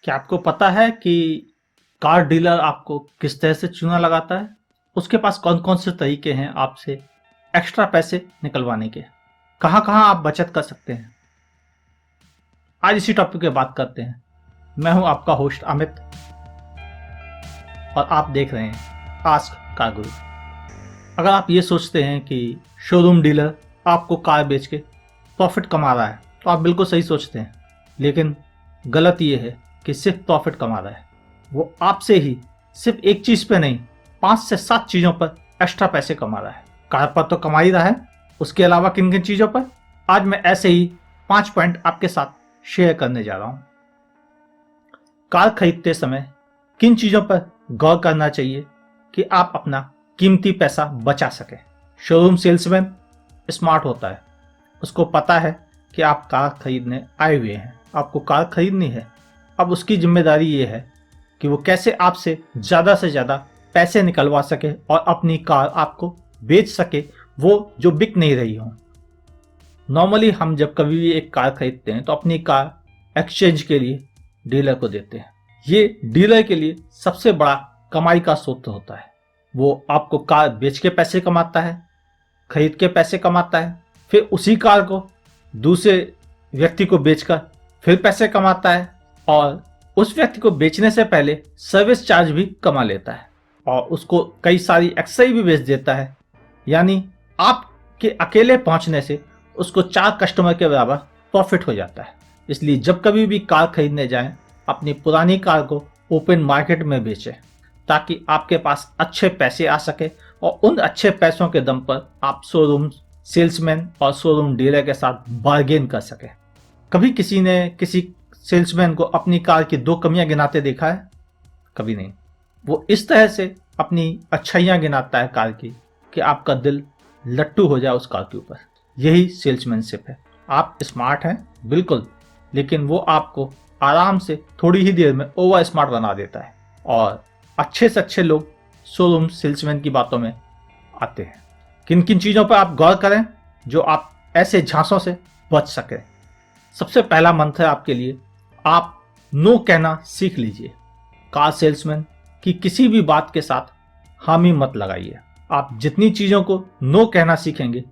क्या आपको पता है कि कार डीलर आपको किस तरह से चूना लगाता है? उसके पास कौन कौन से तरीके हैं आपसे एक्स्ट्रा पैसे निकलवाने के? कहाँ कहाँ आप बचत कर सकते हैं? आज इसी टॉपिक पे बात करते हैं। मैं हूं आपका होस्ट अमित और आप देख रहे हैं आस्क कार गुरु। अगर आप ये सोचते हैं कि शोरूम डीलर आपको कार बेच के प्रॉफिट कमा रहा है तो आप बिल्कुल सही सोचते हैं, लेकिन गलत ये है कि सिर्फ प्रॉफिट कमा रहा है। वो आपसे ही सिर्फ एक चीज़ पे नहीं, 5 से 7 चीज़ों पर एक्स्ट्रा पैसे कमा रहा है। कार पर तो कमा ही रहा है, उसके अलावा किन किन चीज़ों पर? आज मैं ऐसे ही 5 पॉइंट आपके साथ शेयर करने जा रहा हूँ। कार खरीदते समय किन चीज़ों पर गौर करना चाहिए कि आप अपना कीमती पैसा बचा सकें। शोरूम सेल्समैन स्मार्ट होता है, उसको पता है कि आप कार खरीदने आए हुए हैं, आपको कार खरीदनी है। अब उसकी जिम्मेदारी ये है कि वो कैसे आपसे ज़्यादा से ज़्यादा पैसे निकलवा सके और अपनी कार आपको बेच सके, वो जो बिक नहीं रही हो। नॉर्मली हम जब कभी भी एक कार खरीदते हैं तो अपनी कार एक्सचेंज के लिए डीलर को देते हैं। ये डीलर के लिए सबसे बड़ा कमाई का स्रोत होता है। वो आपको कार बेच के पैसे कमाता है, खरीद के पैसे कमाता है, फिर उसी कार को दूसरे व्यक्ति को बेचकर फिर पैसे कमाता है और उस व्यक्ति को बेचने से पहले सर्विस चार्ज भी कमा लेता है और उसको कई सारी एक्सरी भी बेच देता है। यानी आपके अकेले पहुंचने से उसको 4 कस्टमर के बराबर प्रॉफिट हो जाता है। इसलिए जब कभी भी कार खरीदने जाएं, अपनी पुरानी कार को ओपन मार्केट में बेचें ताकि आपके पास अच्छे पैसे आ सके और उन अच्छे पैसों के दम पर आप शोरूम सेल्समैन और शोरूम डीलर के साथ बार्गेन कर सकें। कभी किसी ने किसी सेल्समैन को अपनी कार की 2 कमियां गिनाते देखा है? कभी नहीं। वो इस तरह से अपनी अच्छाइयां गिनाता है कार की कि आपका दिल लट्टू हो जाए उस कार के ऊपर। यही सेल्समैनशिप है। आप स्मार्ट हैं बिल्कुल, लेकिन वो आपको आराम से थोड़ी ही देर में ओवर स्मार्ट बना देता है और अच्छे से अच्छे लोग शोरूम सेल्समैन की बातों में आते हैं। किन किन चीज़ों पर आप गौर करें जो आप ऐसे झांसों से बच सकें? सबसे पहला मंत्र है आपके लिए, आप नो कहना सीख लीजिए। कार सेल्समैन की किसी भी बात के साथ हामी मत लगाइए। आप जितनी चीज़ों को नो कहना सीखेंगे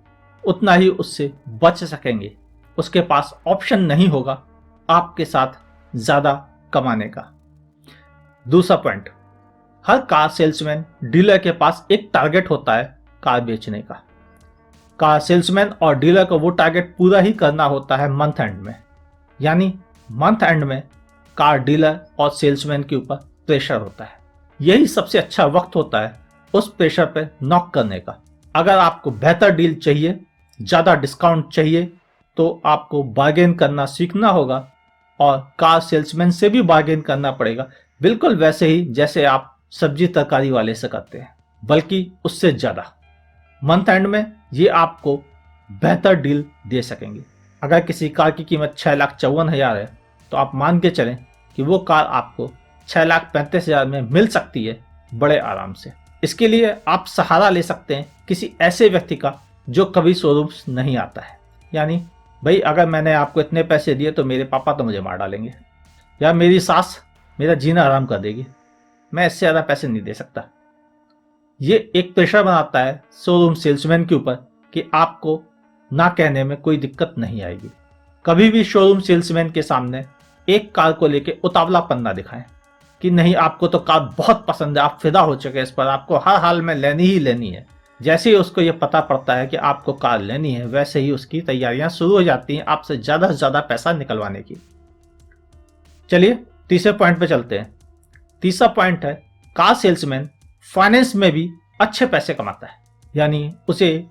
उतना ही उससे बच सकेंगे। उसके पास ऑप्शन नहीं होगा आपके साथ ज़्यादा कमाने का। दूसरा पॉइंट, हर कार सेल्समैन डीलर के पास एक टारगेट होता है कार बेचने का। कार सेल्समैन और डीलर को वो टारगेट पूरा ही करना होता है मंथ एंड में। यानी मंथ एंड में कार डीलर और सेल्समैन के ऊपर प्रेशर होता है। यही सबसे अच्छा वक्त होता है उस प्रेशर पे नॉक करने का। अगर आपको बेहतर डील चाहिए, ज़्यादा डिस्काउंट चाहिए, तो आपको बार्गेन करना सीखना होगा और कार सेल्समैन से भी बार्गेन करना पड़ेगा, बिल्कुल वैसे ही जैसे आप सब्जी तरकारी वाले से करते हैं, बल्कि उससे ज़्यादा। मंथ एंड में ये आपको बेहतर डील दे सकेंगे। अगर किसी कार की कीमत 6,54,000 है तो आप मान के चलें कि वो कार आपको 6,35,000 में मिल सकती है बड़े आराम से। इसके लिए आप सहारा ले सकते हैं किसी ऐसे व्यक्ति का जो कभी शोरूम्स नहीं आता है। यानी भाई, अगर मैंने आपको इतने पैसे दिए तो मेरे पापा तो मुझे मार डालेंगे या मेरी सास मेरा जीना आराम कर देगी, मैं इससे ज़्यादा पैसे नहीं दे सकता। ये एक प्रेशर बनाता है शोरूम सेल्समैन के ऊपर कि आपको ना कहने में कोई दिक्कत नहीं आएगी। कभी भी शोरूम सेल्समैन के सामने एक कार को लेके उतावलापन ना दिखाएं कि नहीं, आपको तो कार बहुत पसंद है, आप फिदा हो चुके हैं इस पर, आपको हर हाल में लेनी ही लेनी है। जैसे ही उसको ये पता पड़ता है कि आपको कार लेनी है, वैसे ही उसकी तैयारियां शुरू हो जाती हैं आपसे ज़्यादा से ज़्यादा पैसा निकलवाने की। चलिए तीसरे पॉइंट पे चलते हैं। तीसरा पॉइंट है, कार सेल्समैन फाइनेंस में भी अच्छे पैसे कमाता है। यानी उसे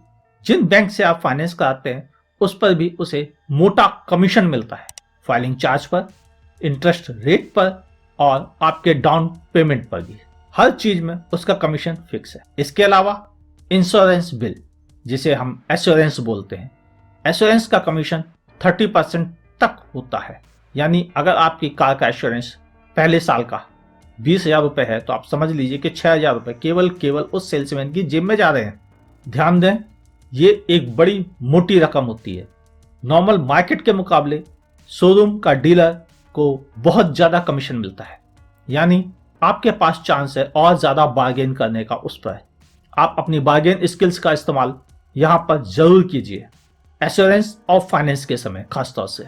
जिन बैंक से आप फाइनेंस कराते हैं उस पर भी उसे मोटा कमीशन मिलता है। फाइलिंग चार्ज पर, इंटरेस्ट रेट पर और आपके डाउन पेमेंट पर भी। हर चीज में उसका कमीशन फिक्स है। इसके अलावा इंश्योरेंस बिल, जिसे हम एश्योरेंस बोलते हैं, एश्योरेंस का कमीशन 30% तक होता है। यानी अगर आपकी कार का एश्योरेंस पहले साल का 20,000 रुपये है तो आप समझ लीजिए कि 6,000 रुपये केवल उस सेल्समैन की जेब में जा रहे हैं। ध्यान दें, ये एक बड़ी मोटी रकम होती है। नॉर्मल मार्केट के मुकाबले शोरूम का डीलर आपको बहुत ज़्यादा कमीशन मिलता है, यानी आपके पास चांस है और ज़्यादा बार्गेन करने का उस पर। आप अपनी बार्गेन स्किल्स का इस्तेमाल यहाँ पर ज़रूर कीजिए, एश्योरेंस ऑफ फाइनेंस के समय खासतौर से।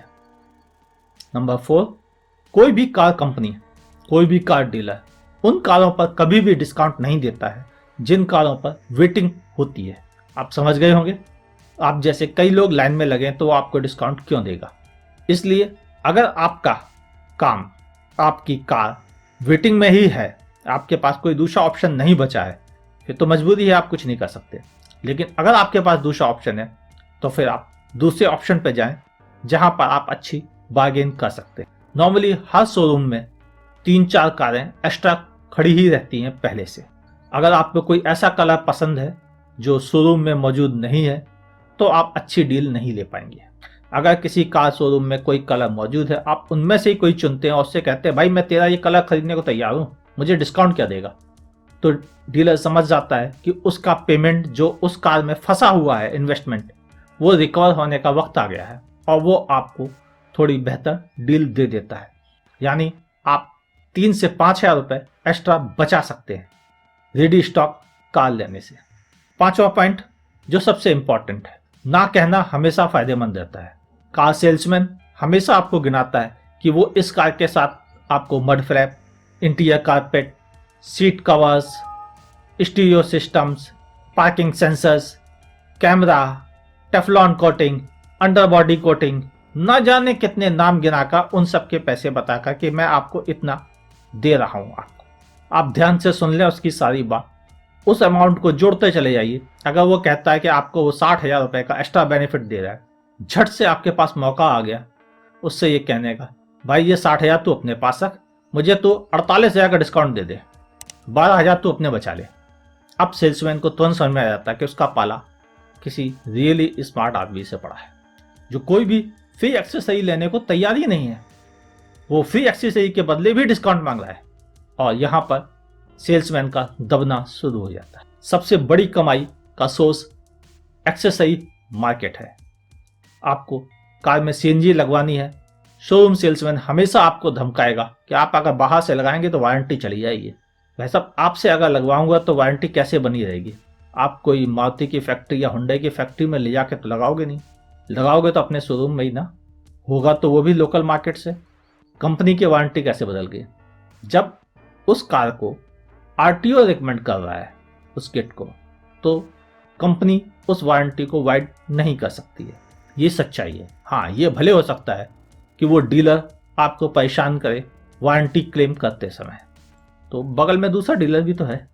नंबर 4, कोई भी कार कंपनी, कोई भी कार डीलर उन कारों पर कभी भी डिस्काउंट नहीं देता है जिन कारों पर वेटिंग होती है। आप समझ गए होंगे, आप जैसे कई लोग लाइन में लगे तो वो आपको डिस्काउंट क्यों देगा। इसलिए अगर आपका काम, आपकी कार वेटिंग में ही है, आपके पास कोई दूसरा ऑप्शन नहीं बचा है, फिर तो मजबूरी है, आप कुछ नहीं कर सकते। लेकिन अगर आपके पास दूसरा ऑप्शन है तो फिर आप दूसरे ऑप्शन पर जाएं जहां पर आप अच्छी बार्गेन कर सकते हैं। नॉर्मली हर शोरूम में 3-4 कारें एक्स्ट्रा खड़ी ही रहती हैं पहले से। अगर आपको कोई ऐसा कलर पसंद है जो शोरूम में मौजूद नहीं है तो आप अच्छी डील नहीं ले पाएंगे। अगर किसी कार शोरूम में कोई कलर मौजूद है, आप उनमें से ही कोई चुनते हैं और उससे कहते हैं भाई मैं तेरा ये कलर खरीदने को तैयार हूँ, मुझे डिस्काउंट क्या देगा, तो डीलर समझ जाता है कि उसका पेमेंट जो उस कार में फंसा हुआ है, इन्वेस्टमेंट, वो रिकवर होने का वक्त आ गया है और वो आपको थोड़ी बेहतर डील दे देता है। यानी आप 3 से 5 हज़ार रुपये एक्स्ट्रा बचा सकते हैं रेडी स्टॉक कार लेने से। 5वां पॉइंट जो सबसे इंपॉर्टेंट है, ना कहना हमेशा फायदेमंद रहता है। कार सेल्समैन हमेशा आपको गिनाता है कि वो इस कार के साथ आपको mud flap, interior carpet, seat covers, stereo systems, parking sensors, camera, Teflon coating, underbody coating, न जाने कितने नाम गिनाकर उन सब के पैसे बताकर कि मैं आपको इतना दे रहा हूं। आपको आप ध्यान से सुन लें उसकी सारी बात, उस अमाउंट को जोड़ते चले जाइए। अगर वो कहता है कि आपको वो 60,000 रुपये का एक्स्ट्रा बेनिफिट दे रहा है, झट से आपके पास मौका आ गया उससे ये कहने का, भाई ये 60,000 तू अपने पास रख, मुझे तो 48,000 का डिस्काउंट दे दे, 12,000 तू अपने बचा ले। अब सेल्समैन को तुरंत समझ में आ जाता है कि उसका पाला किसी रियली स्मार्ट आदमी से पड़ा है जो कोई भी फ्री एक्सेसरी लेने को तैयार ही नहीं है, वो फ्री एक्सेसरी के बदले भी डिस्काउंट मांग रहा है। और यहाँ पर सेल्समैन का दबना शुरू हो जाता है। सबसे बड़ी कमाई का सोर्स एक्सेसरी मार्केट है। आपको कार में सीएनजी लगवानी है, शोरूम सेल्समैन हमेशा आपको धमकाएगा कि आप अगर बाहर से लगाएंगे तो वारंटी चली जाएगी। वैसा आपसे अगर लगवाऊंगा तो वारंटी कैसे बनी रहेगी। आप कोई मारुति की फैक्ट्री या हुंडई की फैक्ट्री में ले जाके तो लगाओगे नहीं, लगाओगे तो अपने शोरूम में ही ना, होगा तो वो भी लोकल मार्केट से। कंपनी की वारंटी कैसे बदल गई। जब उस कार को आरटीओ रिकमेंड कर रहा है उस किट को, तो कंपनी उस वारंटी को वाइड नहीं कर सकती है, ये सच्चाई है। हाँ, ये भले हो सकता है कि वो डीलर आपको परेशान करे वारंटी क्लेम करते समय, तो बगल में दूसरा डीलर भी तो है,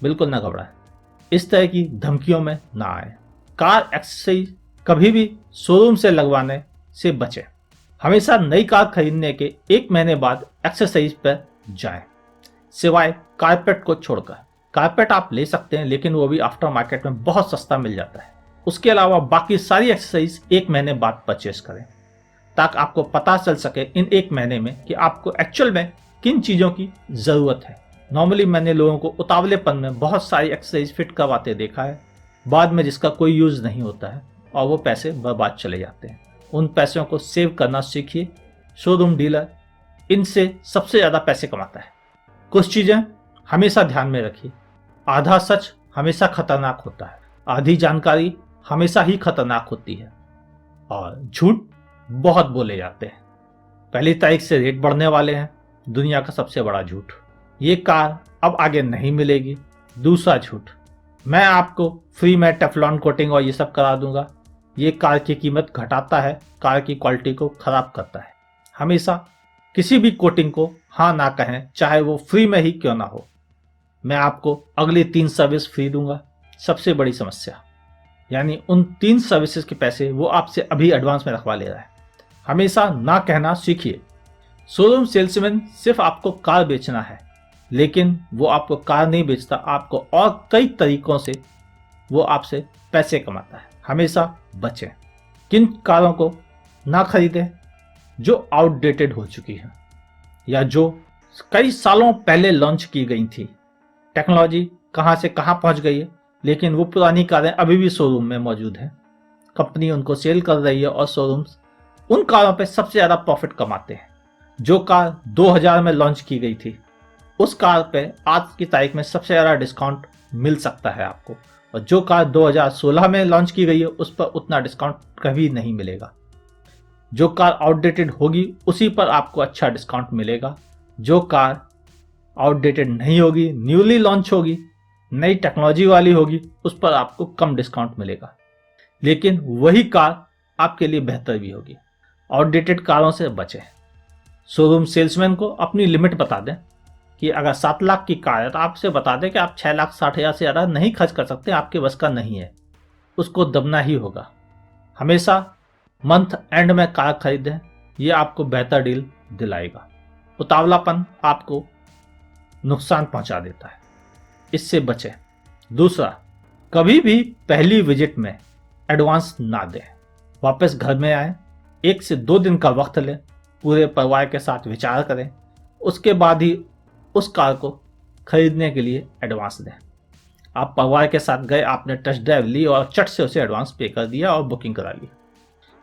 बिल्कुल ना घबराए, इस तरह की धमकियों में ना आए। कार एक्सेसरी कभी भी शोरूम से लगवाने से बचें। हमेशा नई कार खरीदने के 1 महीने बाद एक्सेसरीज पर जाएं, सिवाय कारपेट को छोड़कर। कारपेट आप ले सकते हैं लेकिन वो भी आफ्टर मार्केट में बहुत सस्ता मिल जाता है। उसके अलावा बाकी सारी एक्सेसरीज 1 महीने बाद परचेस करें, ताकि आपको पता चल सके इन 1 महीने में कि आपको एक्चुअल में किन चीज़ों की ज़रूरत है। नॉर्मली मैंने लोगों को उतावलेपन में बहुत सारी एक्सेसरीज फिट करवाते देखा है, बाद में जिसका कोई यूज़ नहीं होता है और वो पैसे बर्बाद चले जाते हैं। उन पैसों को सेव करना सीखिए। शोरूम डीलर इनसे सबसे ज़्यादा पैसे कमाता है। कुछ चीज़ें हमेशा ध्यान में रखिए, आधा सच हमेशा खतरनाक होता है, आधी जानकारी हमेशा ही खतरनाक होती है, और झूठ बहुत बोले जाते हैं। 1 तारीख से रेट बढ़ने वाले हैं, दुनिया का सबसे बड़ा झूठ। ये कार अब आगे नहीं मिलेगी, दूसरा झूठ। मैं आपको फ्री में टेफलॉन कोटिंग और ये सब करा दूंगा, ये कार की कीमत घटाता है, कार की क्वालिटी को खराब करता है। हमेशा किसी भी कोटिंग को हाँ ना कहें, चाहे वो फ्री में ही क्यों ना हो। मैं आपको अगली 3 सर्विस फ्री दूंगा। सबसे बड़ी समस्या, यानी उन 3 सर्विसेज के पैसे वो आपसे अभी एडवांस में रखवा ले रहा है। हमेशा ना कहना सीखिए। शोरूम सेल्समैन सिर्फ आपको कार बेचना है, लेकिन वो आपको कार नहीं बेचता, आपको और कई तरीकों से वो आपसे पैसे कमाता है। हमेशा बचें। किन कारों को ना खरीदें? जो आउटडेटेड हो चुकी हैं या जो कई सालों पहले लॉन्च की गई थी। टेक्नोलॉजी कहाँ से कहाँ पहुँच गई है, लेकिन वो पुरानी कारें अभी भी शोरूम में मौजूद हैं। कंपनी उनको सेल कर रही है और शोरूम्स उन कारों पे सबसे ज़्यादा प्रॉफिट कमाते हैं। जो कार 2000 में लॉन्च की गई थी उस कार पे आज की तारीख में सबसे ज़्यादा डिस्काउंट मिल सकता है आपको, और जो कार 2016 में लॉन्च की गई है उस पर उतना डिस्काउंट कभी नहीं मिलेगा। जो कार आउटडेटेड होगी उसी पर आपको अच्छा डिस्काउंट मिलेगा। जो कार आउटडेटेड नहीं होगी, न्यूली लॉन्च होगी, नई टेक्नोलॉजी वाली होगी, उस पर आपको कम डिस्काउंट मिलेगा, लेकिन वही कार आपके लिए बेहतर भी होगी। आउटडेटेड कारों से बचें। शोरूम सेल्समैन को अपनी लिमिट बता दें कि अगर 7 लाख की कार है तो आपसे बता दें कि आप 6,60,000 से ज़्यादा नहीं खर्च कर सकते, आपके बस का नहीं है, उसको दबना ही होगा। हमेशा मंथ एंड में कार खरीदें, ये आपको बेहतर डील दिलाएगा। उतावलापन आपको नुकसान पहुंचा देता है, इससे बचें। दूसरा, कभी भी पहली विजिट में एडवांस ना दें। वापस घर में आए, 1 से 2 दिन का वक्त लें, पूरे परिवार के साथ विचार करें, उसके बाद ही उस कार को खरीदने के लिए एडवांस दें। आप परिवार के साथ गए, आपने टेस्ट ड्राइव ली और चट से उसे एडवांस पे कर दिया और बुकिंग करा ली,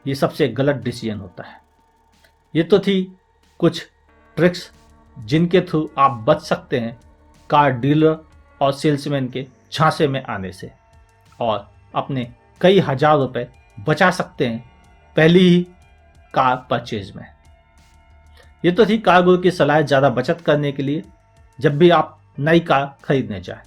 ये सबसे गलत डिसीजन होता है। ये तो थी कुछ ट्रिक्स जिनके थ्रू आप बच सकते हैं कार डीलर और सेल्समैन के झांसे में आने से, और अपने कई हजार रुपए बचा सकते हैं पहली ही कार परचेज में। ये तो थी कार गुरु की सलाह ज़्यादा बचत करने के लिए जब भी आप नई कार खरीदने जाएं।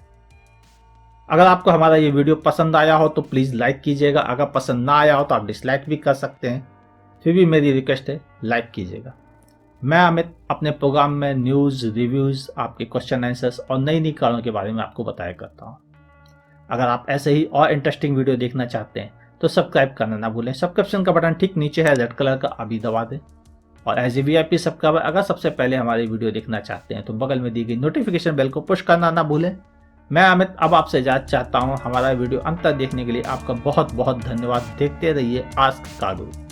अगर आपको हमारा ये वीडियो पसंद आया हो तो प्लीज़ लाइक कीजिएगा। अगर पसंद ना आया हो तो आप डिसलाइक भी कर सकते हैं, फिर भी मेरी रिक्वेस्ट है लाइक कीजिएगा। मैं अमित अपने प्रोग्राम में न्यूज़, रिव्यूज़, आपके क्वेश्चन आंसर्स और नई नई कारों के बारे में आपको बताया करता हूँ। अगर आप ऐसे ही और इंटरेस्टिंग वीडियो देखना चाहते हैं तो सब्सक्राइब करना ना भूलें। सब्सक्रिप्शन का बटन ठीक नीचे है रेड कलर का, अभी दबा दें। और एज ए VIP सब्सक्राइबर अगर सबसे पहले हमारी वीडियो देखना चाहते हैं तो बगल में दी गई नोटिफिकेशन बेल को पुश करना ना भूलें। मैं अमित अब आपसे इजाज़त चाहता हूँ। हमारा वीडियो अंत तक देखने के लिए आपका बहुत बहुत धन्यवाद। देखते रहिए आस्क कार गुरु।